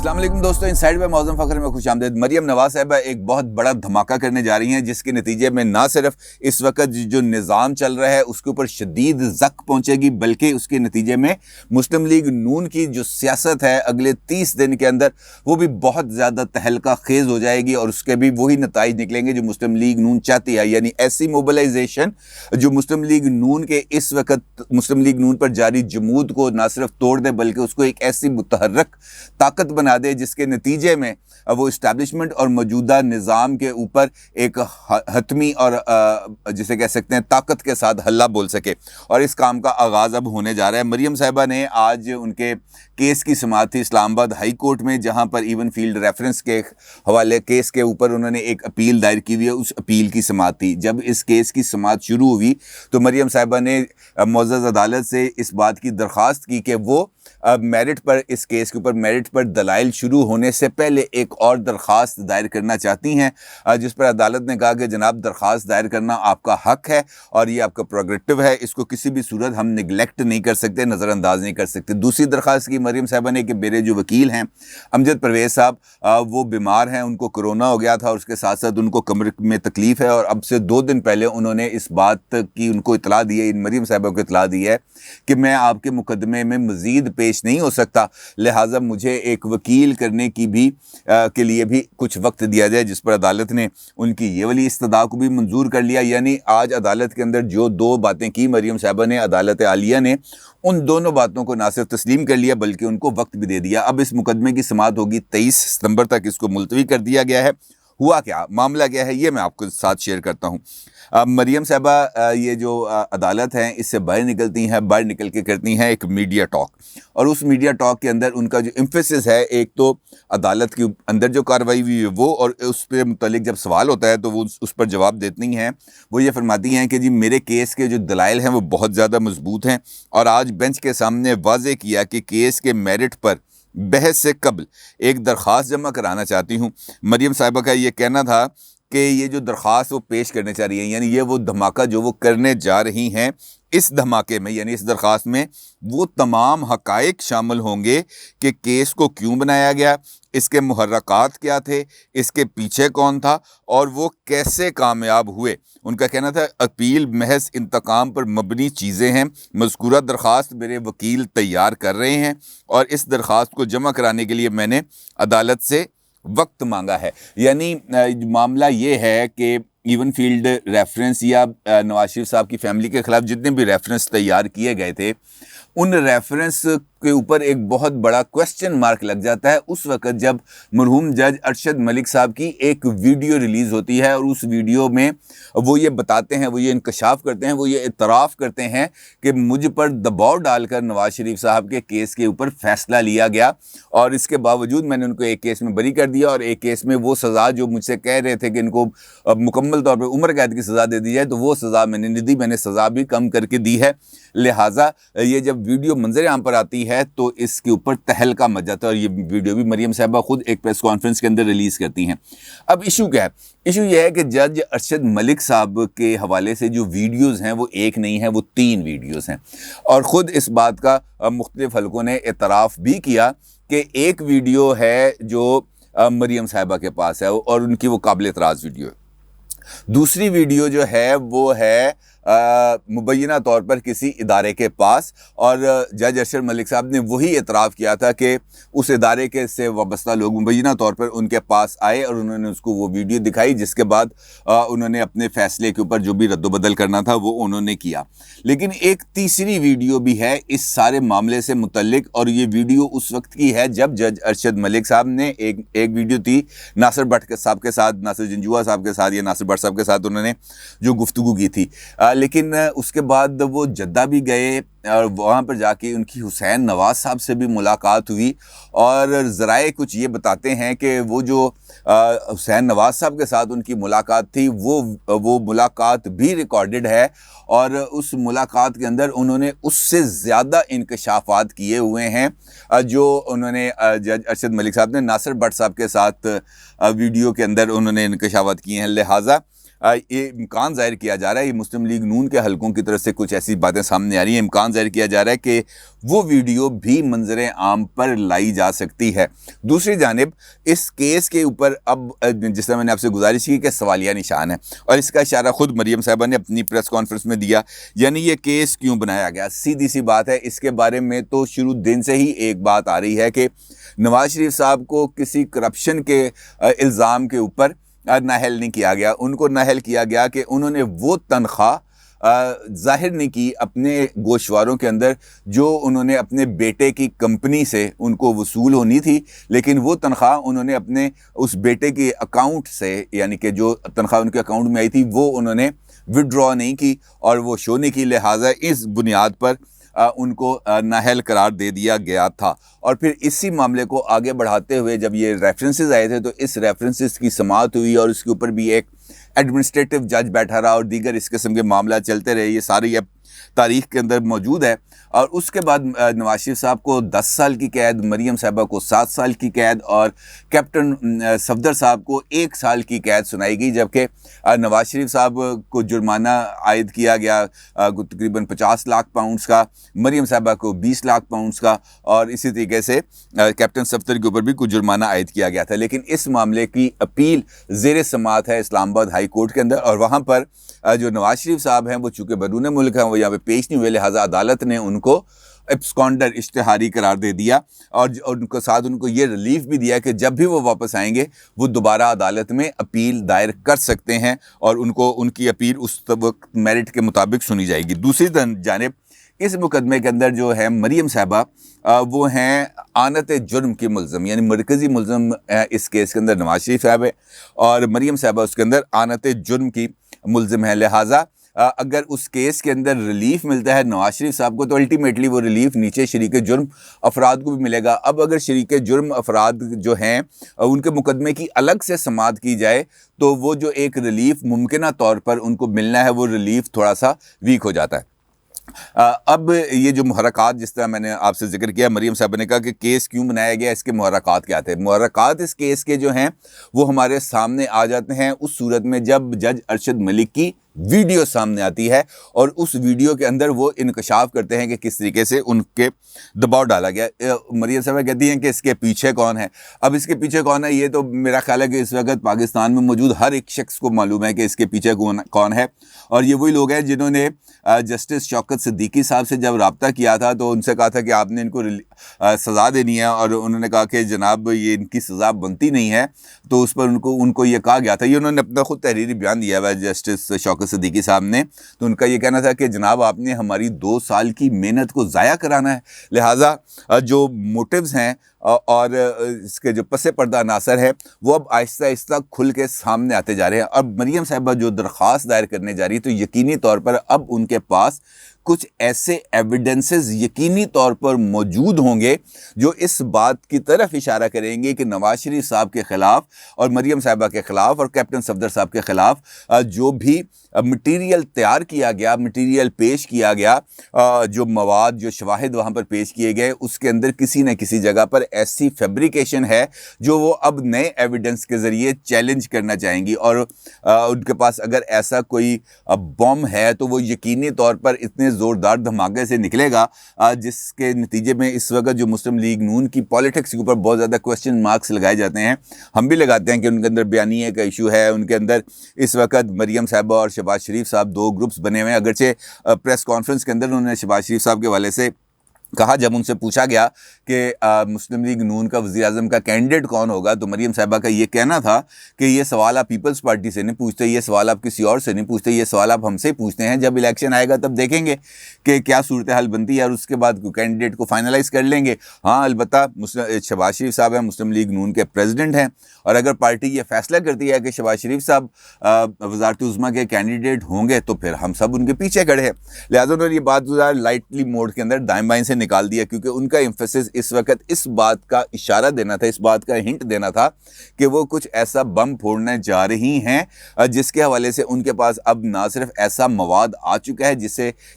السلام علیکم دوستوں، انسائیڈ بائی معظم فخر میں خوش آمدید۔ مریم نواز صاحبہ ایک بہت بڑا دھماکہ کرنے جا رہی ہیں، جس کے نتیجے میں نہ صرف اس وقت جو نظام چل رہا ہے اس کے اوپر شدید زک پہنچے گی، بلکہ اس کے نتیجے میں مسلم لیگ نون کی جو سیاست ہے اگلے 30 دن کے اندر وہ بھی بہت زیادہ تہلکہ خیز ہو جائے گی، اور اس کے بھی وہی نتائج نکلیں گے جو مسلم لیگ نون چاہتی ہے، یعنی ایسی موبلائزیشن جو مسلم لیگ نون کے اس وقت مسلم لیگ نون پر جاری جمود کو نہ صرف توڑ دے بلکہ اس کو ایک ایسی متحرک طاقت بنا دے جس کے نتیجے میں وہ اسٹیبلشمنٹ اور موجودہ نظام کے اوپر ایک حتمی اور جسے کہہ سکتے ہیں طاقت کے ساتھ حلہ بول سکے، اور اس کام کا آغاز اب ہونے جا رہا ہے۔ مریم صاحبہ نے آج ان کے کیس کی سماعت تھی اسلام آباد ہائی کورٹ میں، جہاں پر ایون فیلڈ ریفرنس کے حوالے کیس کے اوپر انہوں نے ایک اپیل دائر کی ہوئی ہے، اس اپیل کی سماعت تھی۔ جب اس کیس کی سماعت شروع ہوئی تو مریم صاحبہ نے معزز عدالت سے اس بات کی درخواست کی کہ وہ میرٹ پر اس کیس کے اوپر میرٹ پر دلائل شروع ہونے سے پہلے ایک اور درخواست دائر کرنا چاہتی ہیں، جس پر عدالت نے کہا کہ جناب درخواست دائر کرنا آپ کا حق ہے اور یہ آپ کا پروگریٹو ہے، اس کو کسی بھی صورت ہم نگلیکٹ نہیں کر سکتے، نظر انداز نہیں کر سکتے۔ دوسری درخواست کی مریم صاحبہ نے کہ میرے جو وکیل ہیں امجد پرویز صاحب وہ بیمار ہیں، ان کو کرونا ہو گیا تھا اور اس کے ساتھ ساتھ ان کو کمر میں تکلیف ہے، اور اب سے 2 دن پہلے انہوں نے اس بات کی ان کو اطلاع دی ہے، مریم صاحبہ کو اطلاع دی ہے کہ میں آپ کے مقدمے میں مزید پیش نہیں ہو سکتا، لہٰذا مجھے ایک وکیل کرنے کی بھی کے لیے بھی کچھ وقت دیا جائے، جس پر عدالت نے ان کی یہ والی استدعا کو بھی منظور کر لیا۔ یعنی آج عدالت کے اندر جو 2 باتیں کی مریم صاحبہ نے، عدالت عالیہ نے ان دونوں باتوں کو نہ صرف تسلیم کر لیا بلکہ ان کو وقت بھی دے دیا۔ اب اس مقدمے کی سماعت ہوگی 23 ستمبر تک، اس کو ملتوی کر دیا گیا ہے۔ ہوا کیا، معاملہ کیا ہے، یہ میں آپ کو ساتھ شیئر کرتا ہوں۔ مریم صاحبہ یہ جو عدالت ہیں اس سے باہر نکلتی ہیں، باہر نکل کے کرتی ہیں ایک میڈیا ٹاک، اور اس میڈیا ٹاک کے اندر ان کا جو ایمفیسس ہے، ایک تو عدالت کے اندر جو کارروائی ہوئی ہے وہ، اور اس پہ متعلق جب سوال ہوتا ہے تو وہ اس پر جواب دیتی ہیں۔ وہ یہ فرماتی ہیں کہ جی میرے کیس کے جو دلائل ہیں وہ بہت زیادہ مضبوط ہیں، اور آج بینچ کے سامنے واضح کیا کہ کیس کے میرٹ پر بحث سے قبل ایک درخواست جمع کرانا چاہتی ہوں۔ مریم صاحبہ کا یہ کہنا تھا کہ یہ جو درخواست وہ پیش کرنے چاہ رہی ہیں، یعنی یہ وہ دھماکہ جو وہ کرنے جا رہی ہیں، اس دھماکے میں یعنی اس درخواست میں وہ تمام حقائق شامل ہوں گے کہ کیس کو کیوں بنایا گیا، اس کے محرکات کیا تھے، اس کے پیچھے کون تھا، اور وہ کیسے کامیاب ہوئے۔ ان کا کہنا تھا اپیل محض انتقام پر مبنی چیزیں ہیں، مذکورہ درخواست میرے وکیل تیار کر رہے ہیں، اور اس درخواست کو جمع کرانے کے لیے میں نے عدالت سے وقت مانگا ہے۔ یعنی معاملہ یہ ہے کہ ایون فیلڈ ریفرنس یا نواز شریف صاحب کی فیملی کے خلاف جتنے بھی ریفرنس تیار کیے گئے تھے، ان ریفرنس کے اوپر ایک بہت بڑا کوسچن مارک لگ جاتا ہے اس وقت جب مرحوم جج ارشد ملک صاحب کی ایک ویڈیو ریلیز ہوتی ہے، اور اس ویڈیو میں وہ یہ بتاتے ہیں، وہ یہ انکشاف کرتے ہیں، وہ یہ اعتراف کرتے ہیں کہ مجھ پر دباؤ ڈال کر نواز شریف صاحب کے کیس کے اوپر فیصلہ لیا گیا، اور اس کے باوجود میں نے ان کو ایک کیس میں بری کر دیا، اور ایک کیس میں وہ سزا جو مجھ سے کہہ رہے تھے کہ ان کو مکمل طور پر عمر قید کی سزا دے دی جائے تو وہ سزا میں نے نہیں دی، میں نے سزا بھی کم کر کے دی ہے۔ لہٰذا یہ جب ویڈیو منظر عام پر آتی ہے تو اس کے اوپر تہلکہ مچ جاتا ہے، اور یہ ویڈیو بھی مریم صاحبہ خود ایک پریس کانفرنس کے اندر ریلیز کرتی ہیں۔ اب ایشو کیا ہے؟ ایشو یہ ہے کہ جج ارشد ملک صاحب کے حوالے سے جو ویڈیوز ہیں وہ ایک نہیں ہیں، وہ 3 ویڈیوز ہیں، اور خود اس بات کا مختلف حلقوں نے اعتراف بھی کیا کہ ایک ویڈیو ہے جو مریم صاحبہ کے پاس ہے اور ان کی وہ قابل اعتراض ویڈیو ہے۔ دوسری ویڈیو جو ہے وہ ہے مبینہ طور پر کسی ادارے کے پاس، اور جج ارشد ملک صاحب نے وہی اعتراف کیا تھا کہ اس ادارے کے سے وابستہ لوگ مبینہ طور پر ان کے پاس آئے اور انہوں نے اس کو وہ ویڈیو دکھائی، جس کے بعد انہوں نے اپنے فیصلے کے اوپر جو بھی رد و بدل کرنا تھا وہ انہوں نے کیا۔ لیکن ایک تیسری ویڈیو بھی ہے اس سارے معاملے سے متعلق، اور یہ ویڈیو اس وقت کی ہے جب جج ارشد ملک صاحب نے ایک ویڈیو تھی ناصر بٹ صاحب کے ساتھ، ناصر جنجوعہ صاحب کے ساتھ یا ناصر بٹ صاحب کے ساتھ انہوں نے جو گفتگو کی تھی، لیکن اس کے بعد وہ جدہ بھی گئے اور وہاں پر جا کے ان کی حسین نواز صاحب سے بھی ملاقات ہوئی، اور ذرائع کچھ یہ بتاتے ہیں کہ وہ جو حسین نواز صاحب کے ساتھ ان کی ملاقات تھی وہ ملاقات بھی ریکارڈڈ ہے، اور اس ملاقات کے اندر انہوں نے اس سے زیادہ انکشافات کیے ہوئے ہیں جو انہوں نے جج ارشد ملک صاحب نے ناصر بٹ صاحب کے ساتھ ویڈیو کے اندر انہوں نے انکشافات کیے ہیں۔ لہٰذا یہ امکان ظاہر کیا جا رہا ہے، یہ مسلم لیگ نون کے حلقوں کی طرف سے کچھ ایسی باتیں سامنے آ رہی ہیں، امکان ظاہر کیا جا رہا ہے کہ وہ ویڈیو بھی منظر عام پر لائی جا سکتی ہے۔ دوسری جانب اس کیس کے اوپر اب جس طرح میں نے آپ سے گزارش کی کہ سوالیہ نشان ہے، اور اس کا اشارہ خود مریم صاحبہ نے اپنی پریس کانفرنس میں دیا، یعنی یہ کیس کیوں بنایا گیا۔ سیدھی سی بات ہے، اس کے بارے میں تو شروع دن سے ہی ایک بات آ رہی ہے کہ نواز شریف صاحب کو کسی کرپشن کے الزام کے اوپر نااہل نہیں کیا گیا۔ ان کو نااہل کیا گیا کہ انہوں نے وہ تنخواہ ظاہر نہیں کی اپنے گوشواروں کے اندر جو انہوں نے اپنے بیٹے کی کمپنی سے ان کو وصول ہونی تھی، لیکن وہ تنخواہ انہوں نے اپنے اس بیٹے کے اکاؤنٹ سے، یعنی کہ جو تنخواہ ان کے اکاؤنٹ میں آئی تھی وہ انہوں نے وڈرا نہیں کی اور وہ شو نہیں کی، لہٰذا اس بنیاد پر ان کو نااہل قرار دے دیا گیا تھا۔ اور پھر اسی معاملے کو آگے بڑھاتے ہوئے جب یہ ریفرنسز آئے تھے تو اس ریفرنسز کی سماعت ہوئی اور اس کے اوپر بھی ایک ایڈمنسٹریٹو جج بیٹھا رہا اور دیگر اس قسم کے معاملات چلتے رہے، یہ ساری اب تاریخ کے اندر موجود ہے۔ اور اس کے بعد نواز شریف صاحب کو 10 سال کی قید، مریم صاحبہ کو 7 سال کی قید اور کیپٹن صفدر صاحب کو 1 سال کی قید سنائی گئی، جبکہ نواز شریف صاحب کو جرمانہ عائد کیا گیا تقریباً 50 لاکھ پاؤنڈز کا، مریم صاحبہ کو 20 لاکھ پاؤنڈز کا، اور اسی طریقے سے کیپٹن صفدر کے اوپر بھی کچھ جرمانہ عائد کیا گیا تھا۔ لیکن اس معاملے کی اپیل زیر سماعت ہے اسلام آباد ہائی کورٹ کے اندر، اور وہاں پر جو نواز شریف صاحب ہیں وہ چونکہ بیرون ملک ہیں، وہ یہاں پہ پیش نہیں ہوئے، لہٰذا عدالت نے ان کو ایبسکانڈر اشتہاری قرار دے دیا، اور ان کو ساتھ ان کو یہ ریلیف بھی دیا کہ جب بھی وہ واپس آئیں گے وہ دوبارہ عدالت میں اپیل دائر کر سکتے ہیں، اور ان کی اپیل اس وقت میرٹ کے مطابق سنی جائے گی۔ دوسری جانب اس مقدمے کے اندر جو ہے مریم صاحبہ وہ ہیں آنت جرم کی ملزم، یعنی مرکزی ملزم اس کیس کے اندر نواز شریف صاحب ہے اور مریم صاحبہ اس کے اندر آنت جرم کی ملزم ہے، لہٰذا اگر اس کیس کے اندر ریلیف ملتا ہے نواز شریف صاحب کو تو الٹیمیٹلی وہ ریلیف نیچے شریک جرم افراد کو بھی ملے گا۔ اب اگر شریک جرم افراد جو ہیں ان کے مقدمے کی الگ سے سماعت کی جائے تو وہ جو ایک ریلیف ممکنہ طور پر ان کو ملنا ہے وہ ریلیف تھوڑا سا ویک ہو جاتا ہے۔ اب یہ جو محرکات جس طرح میں نے آپ سے ذکر کیا، مریم صاحب نے کہا کہ کیس کیوں بنایا گیا، اس کے محرکات کیا تھے۔ محرکات اس کیس کے جو ہیں وہ ہمارے سامنے آ جاتے ہیں اس صورت میں جب جج ارشد ملک کی ویڈیو سامنے آتی ہے اور اس ویڈیو کے اندر وہ انکشاف کرتے ہیں کہ کس طریقے سے ان کے دباؤ ڈالا گیا۔ مریم صاحبہ کہتی ہیں کہ اس کے پیچھے کون ہے۔ اب اس کے پیچھے کون ہے یہ تو میرا خیال ہے کہ اس وقت پاکستان میں موجود ہر ایک شخص کو معلوم ہے کہ اس کے پیچھے کون ہے، اور یہ وہی لوگ ہیں جنہوں نے جسٹس شوکت صدیقی صاحب سے جب رابطہ کیا تھا تو ان سے کہا تھا کہ آپ نے ان کو سزا دینی ہے، اور انہوں نے کہا کہ جناب یہ ان کی سزا بنتی نہیں ہے، تو اس پر ان کو یہ کہا گیا تھا، یہ انہوں نے اپنا خود تحریری بیان دیا ہوا ہے جسٹس شوکت صدیقی صاحب نے، تو ان کا یہ کہنا تھا کہ جناب آپ نے ہماری 2 سال کی محنت کو ضائع کرانا ہے، لہٰذا جو موٹیوز ہیں اور اس کے جو پس پردہ عناصر ہیں وہ اب آہستہ آہستہ کھل کے سامنے آتے جا رہے ہیں۔ اب مریم صاحبہ جو درخواست دائر کرنے جا رہی ہے تو یقینی طور پر اب ان کے پاس کچھ ایسے ایویڈنسز یقینی طور پر موجود ہوں گے جو اس بات کی طرف اشارہ کریں گے کہ نواز شریف صاحب کے خلاف اور مریم صاحبہ کے خلاف اور کیپٹن صفدر صاحب کے خلاف جو بھی مٹیریل تیار کیا گیا، مٹیریل پیش کیا گیا، جو مواد جو شواہد وہاں پر پیش کیے گئے، اس کے اندر کسی نہ کسی جگہ پر ایسی فیبریکیشن ہے جو وہ اب نئے ایویڈنس کے ذریعے چیلنج کرنا چاہیں گی، اور ان کے پاس اگر ایسا کوئی بم ہے تو وہ یقینی طور پر اتنے زوردار دھماکے سے نکلے گا جس کے نتیجے میں اس وقت جو مسلم لیگ نون کی پالیٹکس کے اوپر بہت زیادہ کوسچن مارکس لگائے جاتے ہیں، ہم بھی لگاتے ہیں کہ ان کے اندر بیانیے کا ایشو ہے، ان کے اندر اس وقت مریم صاحبہ اور شہباز شریف صاحب 2 گروپس بنے ہوئے ہیں۔ اگرچہ پریس کانفرنس کے اندر انہوں نے شہباز شریف صاحب کے حوالے سے کہا، جب ان سے پوچھا گیا کہ مسلم لیگ نون کا وزیر اعظم کا کینڈیڈیٹ کون ہوگا تو مریم صاحبہ کا یہ کہنا تھا کہ یہ سوال آپ پیپلز پارٹی سے نہیں پوچھتے، یہ سوال آپ کسی اور سے نہیں پوچھتے، یہ سوال آپ ہم سے پوچھتے ہیں، جب الیکشن آئے گا تب دیکھیں گے کہ کیا صورتحال بنتی ہے اور اس کے بعد کینڈیڈیٹ کو فائنلائز کر لیں گے۔ ہاں البتہ شہباز شریف صاحب ہیں، مسلم لیگ نون کے پریزیڈنٹ ہیں، اور اگر پارٹی یہ فیصلہ کرتی ہے کہ شہباز شریف صاحب وزارت عظمیٰ کے کینڈیڈیٹ ہوں گے تو پھر ہم سب ان کے پیچھے کھڑے ہیں۔ لہٰذا انہوں نے یہ بات لائٹلی موڈ کے اندر دائیں بائیں سے نکال دیا، کیونکہ ان کا ایمفیسس اس وقت اس بات کا اشارہ دینا تھا، اس بات کا ہنٹ دینا تھا کہ وہ کچھ ایسا بم پھوڑنے جا رہی ہیں جس کے حوالے سے ان کے پاس اب نہ صرف ایسا مواد آ چکا ہے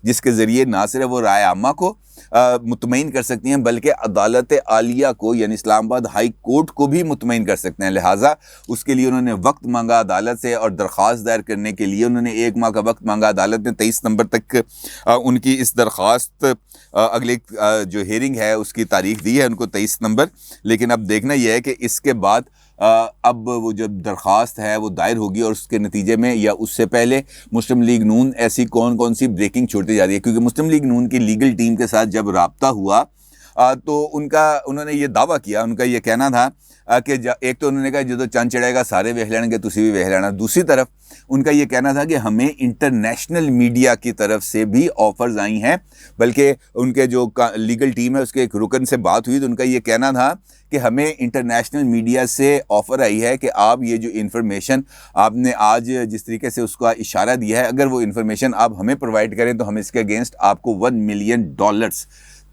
جس کے ذریعے نہ صرف وہ رائے عامہ کو مطمئن کر سکتی ہیں بلکہ عدالت عالیہ کو یعنی اسلام آباد ہائی کورٹ کو بھی مطمئن کر سکتے ہیں. لہٰذا اس کے لیے انہوں نے وقت مانگا عدالت سے اور درخواست دائر کرنے کے لیے انہوں نے 1 ماہ کا وقت مانگا. عدالت نے 23 نومبر تک ان کی اس درخواست اگلی جو ہیئرنگ ہے اس کی تاریخ دی ہے ان کو 23 نومبر. لیکن اب دیکھنا یہ ہے کہ اس کے بعد اب وہ جب درخواست ہے وہ دائر ہوگی اور اس کے نتیجے میں یا اس سے پہلے مسلم لیگ نون ایسی کون سی بریکنگ چھوڑتی جا رہی ہے. کیونکہ مسلم لیگ نون کی لیگل ٹیم کے ساتھ جب رابطہ ہوا تو انہوں نے یہ دعویٰ کیا, ان کا یہ کہنا تھا کہ ایک تو انہوں نے کہا جدو چند چڑھے گا سارے ویکھ لین گے تسی بھی ویکھ لینا. دوسری طرف ان کا یہ کہنا تھا کہ ہمیں انٹرنیشنل میڈیا کی طرف سے بھی آفرز آئی ہیں, بلکہ ان کے جو لیگل ٹیم ہے اس کے ایک رکن سے بات ہوئی تو ان کا یہ کہنا تھا کہ ہمیں انٹرنیشنل میڈیا سے آفر آئی ہے کہ آپ یہ جو انفارمیشن آپ نے آج جس طریقے سے اس کا اشارہ دیا ہے اگر وہ انفارمیشن آپ ہمیں پرووائڈ کریں تو ہم اس کے اگینسٹ آپ کو $1 ملین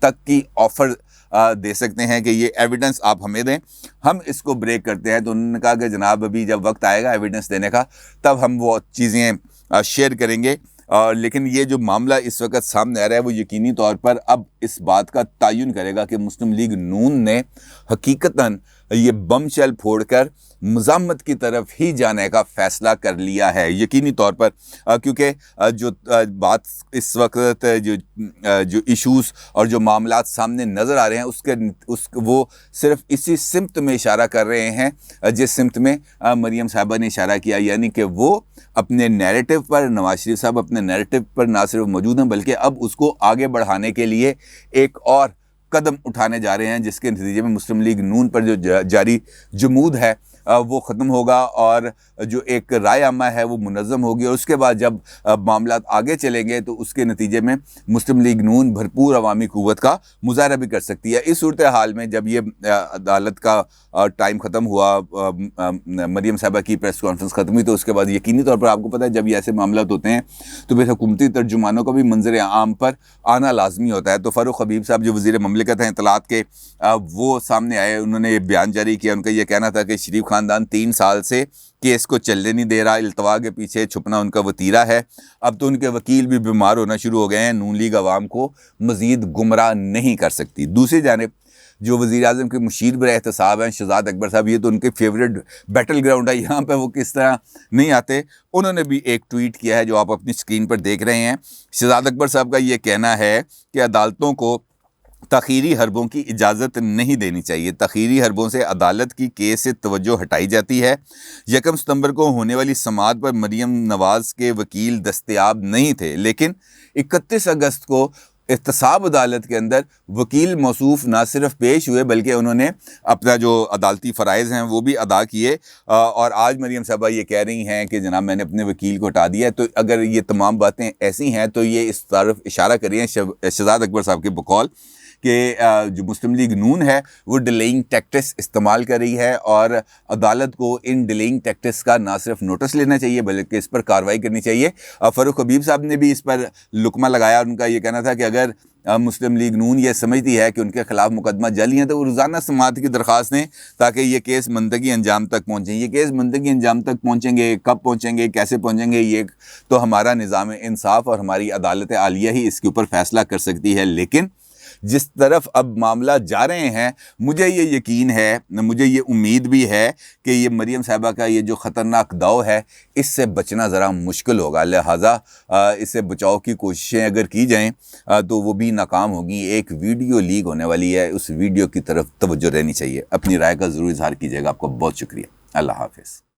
تک کی آفر دے سکتے ہیں کہ یہ ایویڈنس آپ ہمیں دیں, ہم اس کو بریک کرتے ہیں. تو انہوں نے کہا کہ جناب ابھی جب وقت آئے گا ایویڈنس دینے کا تب ہم وہ چیزیں شیئر کریں گے. لیکن یہ جو معاملہ اس وقت سامنے آ رہا ہے وہ یقینی طور پر اب اس بات کا تعین کرے گا کہ مسلم لیگ نون نے حقیقتاً یہ بم شیل پھوڑ کر مزاحمت کی طرف ہی جانے کا فیصلہ کر لیا ہے یقینی طور پر. کیونکہ جو بات اس وقت جو ایشوز اور جو معاملات سامنے نظر آ رہے ہیں وہ صرف اسی سمت میں اشارہ کر رہے ہیں جس سمت میں مریم صاحبہ نے اشارہ کیا, یعنی کہ وہ اپنے نیریٹو پر نواز شریف صاحب اپنے نیریٹو پر نہ صرف موجود ہیں بلکہ اب اس کو آگے بڑھانے کے لیے ایک اور قدم اٹھانے جا رہے ہیں جس کے نتیجے میں مسلم لیگ نون پر جو جاری جمود ہے وہ ختم ہوگا اور جو ایک رائے عامہ ہے وہ منظم ہوگی. اور اس کے بعد جب معاملات آگے چلیں گے تو اس کے نتیجے میں مسلم لیگ نون بھرپور عوامی قوت کا مظاہرہ بھی کر سکتی ہے. اس صورتحال میں جب یہ عدالت کا ٹائم ختم ہوا, مریم صاحبہ کی پریس کانفرنس ختم ہوئی, تو اس کے بعد یقینی طور پر آپ کو پتہ ہے جب یہ ایسے معاملات ہوتے ہیں تو پھر حکومتی ترجمانوں کا بھی منظر عام پر آنا لازمی ہوتا ہے. تو فاروق حبیب صاحب جو وزیر مملکت ہیں اطلاعات کے, وہ سامنے آئے, انہوں نے یہ بیان جاری کیا. ان کا یہ کہنا تھا کہ شریف خاندان 3 سال سے کیس کو چلنے نہیں دے رہا, التوا کے پیچھے چھپنا ان کا وتیرہ ہے. اب تو ان کے وکیل بھی بیمار ہونا شروع ہو گئے ہیں, نون لیگ عوام کو مزید گمراہ نہیں کر سکتی. دوسری جانب جو وزیر اعظم کے مشیر برائے احتساب ہیں شہزاد اکبر صاحب, یہ تو ان کے فیوریٹ بیٹل گراؤنڈ ہے, یہاں پہ وہ کس طرح نہیں آتے. انہوں نے بھی ایک ٹویٹ کیا ہے جو آپ اپنی اسکرین پر دیکھ رہے ہیں. شہزاد اکبر صاحب کا یہ کہنا ہے کہ عدالتوں کو تاخیری حربوں کی اجازت نہیں دینی چاہیے. تاخیری حربوں سے عدالت کی کیس سے توجہ ہٹائی جاتی ہے. 1 ستمبر کو ہونے والی سماعت پر مریم نواز کے وکیل دستیاب نہیں تھے, لیکن 31 اگست کو احتساب عدالت کے اندر وکیل موصوف نہ صرف پیش ہوئے بلکہ انہوں نے اپنا جو عدالتی فرائض ہیں وہ بھی ادا کیے. اور آج مریم صاحبہ یہ کہہ رہی ہیں کہ جناب میں نے اپنے وکیل کو ہٹا دیا ہے. تو اگر یہ تمام باتیں ایسی ہیں تو یہ اس طرف اشارہ کر رہی ہیں شہزاد اکبر صاحب کے بقول کہ جو مسلم لیگ نون ہے وہ ڈیلیئنگ ٹیکٹس استعمال کر رہی ہے اور عدالت کو ان ڈیلیئنگ ٹیکٹس کا نہ صرف نوٹس لینا چاہیے بلکہ اس پر کارروائی کرنی چاہیے. فاروق حبیب صاحب نے بھی اس پر لقمہ لگایا. ان کا یہ کہنا تھا کہ اگر مسلم لیگ نون یہ سمجھتی ہے کہ ان کے خلاف مقدمہ جعلی ہیں تو وہ روزانہ سماعت کی درخواست دیں تاکہ یہ کیس منطقی انجام تک پہنچیں. یہ کیس منطقی انجام تک پہنچیں گے, کب پہنچیں گے, کیسے پہنچیں گے, یہ تو ہمارا نظام انصاف اور ہماری عدالت عالیہ ہی اس کے اوپر فیصلہ کر سکتی ہے. لیکن جس طرف اب معاملات جا رہے ہیں مجھے یہ یقین ہے, مجھے یہ امید بھی ہے کہ یہ مریم صاحبہ کا یہ جو خطرناک داؤ ہے اس سے بچنا ذرا مشکل ہوگا. لہٰذا اس سے بچاؤ کی کوششیں اگر کی جائیں تو وہ بھی ناکام ہوگی. ایک ویڈیو لیک ہونے والی ہے, اس ویڈیو کی طرف توجہ رہنی چاہیے. اپنی رائے کا ضرور اظہار کیجیے گا. آپ کو بہت شکریہ. اللہ حافظ.